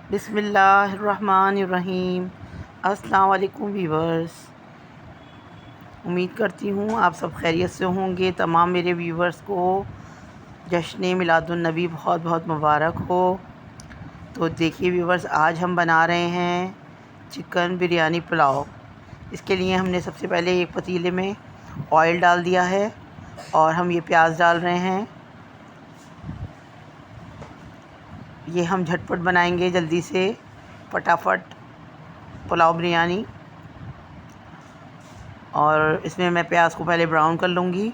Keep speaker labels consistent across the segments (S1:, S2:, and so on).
S1: बिस्मिल्लाहिर्रहमानिर्रहीम। अस्सलाम वालेकुम व्यूवर्स। उम्मीद करती हूँ आप सब खैरियत से होंगे। तमाम मेरे व्यूवर्स को जश्न मिलादुन्नबी बहुत बहुत मुबारक हो। तो देखिए व्यूवर्स, आज हम बना रहे हैं चिकन बिरयानी पुलाव। इसके लिए हमने सबसे पहले एक पतीले में ऑयल डाल दिया है और हम ये प्याज डाल रहे हैं। ये हम झटपट बनाएंगे जल्दी से, फटाफट पुलाव बिरयानी। और इसमें मैं प्याज को पहले ब्राउन कर लूँगी।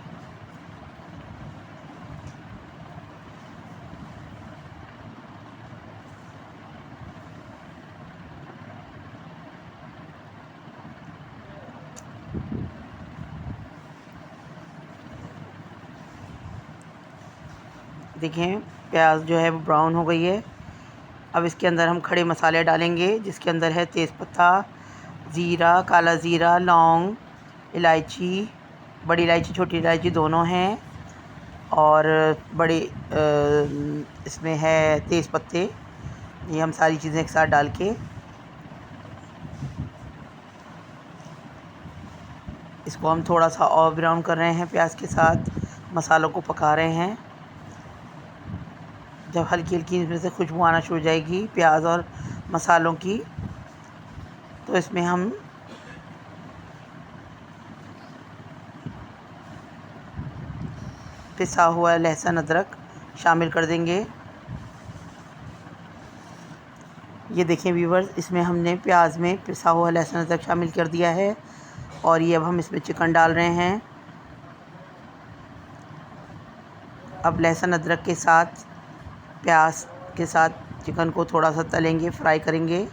S1: देखें प्याज जो है वो ब्राउन हो गई है। अब इसके अंदर हम खड़े मसाले डालेंगे, जिसके अंदर है तेज़पत्ता, ज़ीरा, काला ज़ीरा, लौंग, इलायची, बड़ी इलायची छोटी इलायची दोनों हैं, और बड़े इसमें है तेज़ पत्ते। ये हम सारी चीज़ें एक साथ डाल के इसको हम थोड़ा सा और ब्राउन कर रहे हैं। प्याज के साथ मसालों को पका रहे हैं। जब हल्की हल्की इसमें से खुशबू आना शुरू हो जाएगी प्याज और मसालों की, तो इसमें हम पिसा हुआ लहसुन अदरक शामिल कर देंगे। ये देखें व्यूवर्स, इसमें हमने प्याज में पिसा हुआ लहसुन अदरक शामिल कर दिया है। और ये अब हम इसमें चिकन डाल रहे हैं। अब लहसुन अदरक के साथ प्याज के साथ चिकन को थोड़ा सा तलेंगे, फ्राई करेंगे।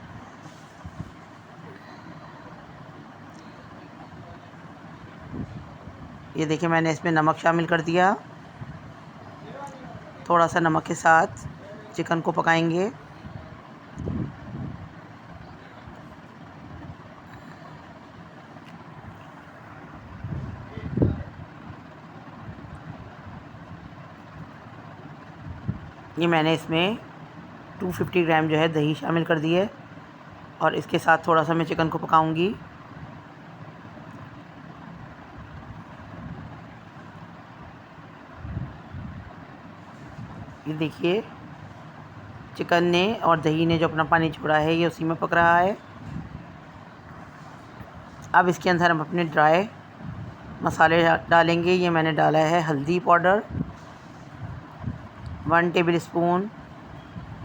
S1: ये देखिए मैंने इसमें नमक शामिल कर दिया। थोड़ा सा नमक के साथ चिकन को पकाएंगे। ये मैंने इसमें 250 ग्राम जो है दही शामिल कर दी है, और इसके साथ थोड़ा सा मैं चिकन को पकाऊंगी। ये देखिए चिकन ने और दही ने जो अपना पानी छोड़ा है ये उसी में पक रहा है। अब इसके अंदर हम अपने ड्राई मसाले डालेंगे। ये मैंने डाला है हल्दी पाउडर 1 टेबल स्पून।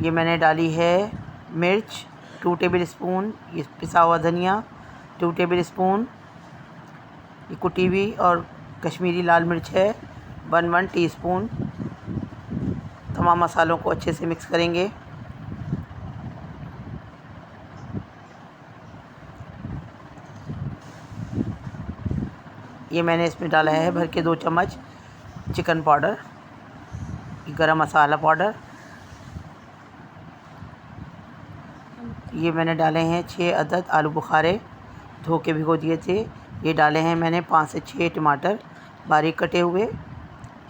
S1: ये मैंने डाली है मिर्च 2 टेबल स्पून। ये पिसा हुआ धनिया 2 टेबल स्पून। ये कुटी हुई और कश्मीरी लाल मिर्च है 1 टीस्पून। तमाम मसालों को अच्छे से मिक्स करेंगे। ये मैंने इसमें डाला है भर के 2 चम्मच चिकन पाउडर, गरम मसाला पाउडर। ये मैंने डाले हैं 6 अदद आलू बुखारे, धो के भिगो दिए थे। ये डाले हैं मैंने 5 से 6 टमाटर बारीक कटे हुए।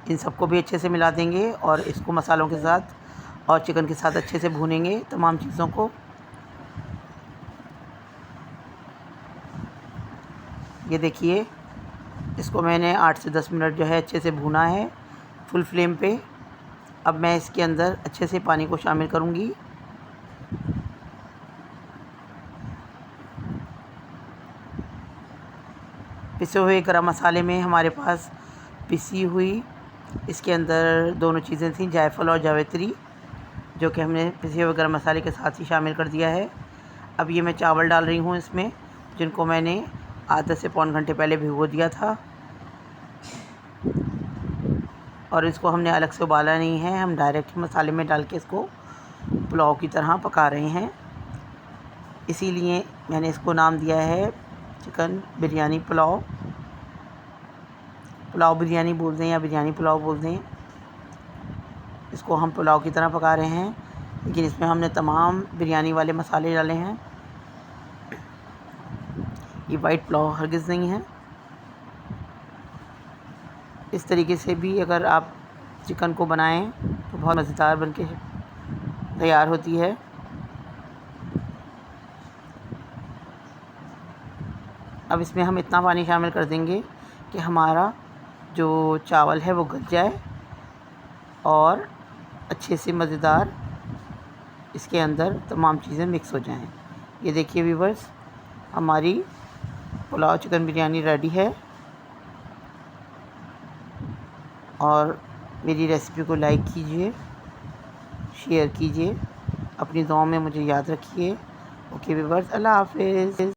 S1: इन सबको भी अच्छे से मिला देंगे और इसको मसालों के साथ और चिकन के साथ अच्छे से भूनेंगे तमाम चीज़ों को। ये देखिए इसको मैंने 8 से 10 मिनट जो है अच्छे से भूना है फुल फ्लेम पे। अब मैं इसके अंदर अच्छे से पानी को शामिल करूँगी। पिसे हुए गरम मसाले में हमारे पास पिसी हुई इसके अंदर दोनों चीज़ें थी, जायफल और जावित्री, जो कि हमने पिसे हुए गरम मसाले के साथ ही शामिल कर दिया है। अब ये मैं चावल डाल रही हूँ इसमें, जिनको मैंने आधे से पौन घंटे पहले भिगो दिया था। और इसको हमने अलग से उबाला नहीं है, हम डायरेक्ट मसाले में डाल के इसको पुलाव की तरह पका रहे हैं। इसीलिए मैंने इसको नाम दिया है चिकन बिरयानी पुलाव। पुलाव बिरयानी बोल दें या बिरयानी पुलाव बोल दें, इसको हम पुलाव की तरह पका रहे हैं, लेकिन इसमें हमने तमाम बिरयानी वाले मसाले डाले हैं। ये वाइट पुलाव हरगिज़ नहीं है। इस तरीके से भी अगर आप चिकन को बनाएं तो बहुत मज़ेदार बनके तैयार होती है। अब इसमें हम इतना पानी शामिल कर देंगे कि हमारा जो चावल है वो गल जाए और अच्छे से मज़ेदार इसके अंदर तमाम चीज़ें मिक्स हो जाएं। ये देखिए व्यूवर्स, हमारी पुलाव चिकन बिरयानी रेडी है। और मेरी रेसिपी को लाइक कीजिए, शेयर कीजिए, अपनी दुआओं में मुझे याद रखिए। ओके व्यूवर्स, अल्लाह हाफ़िज़।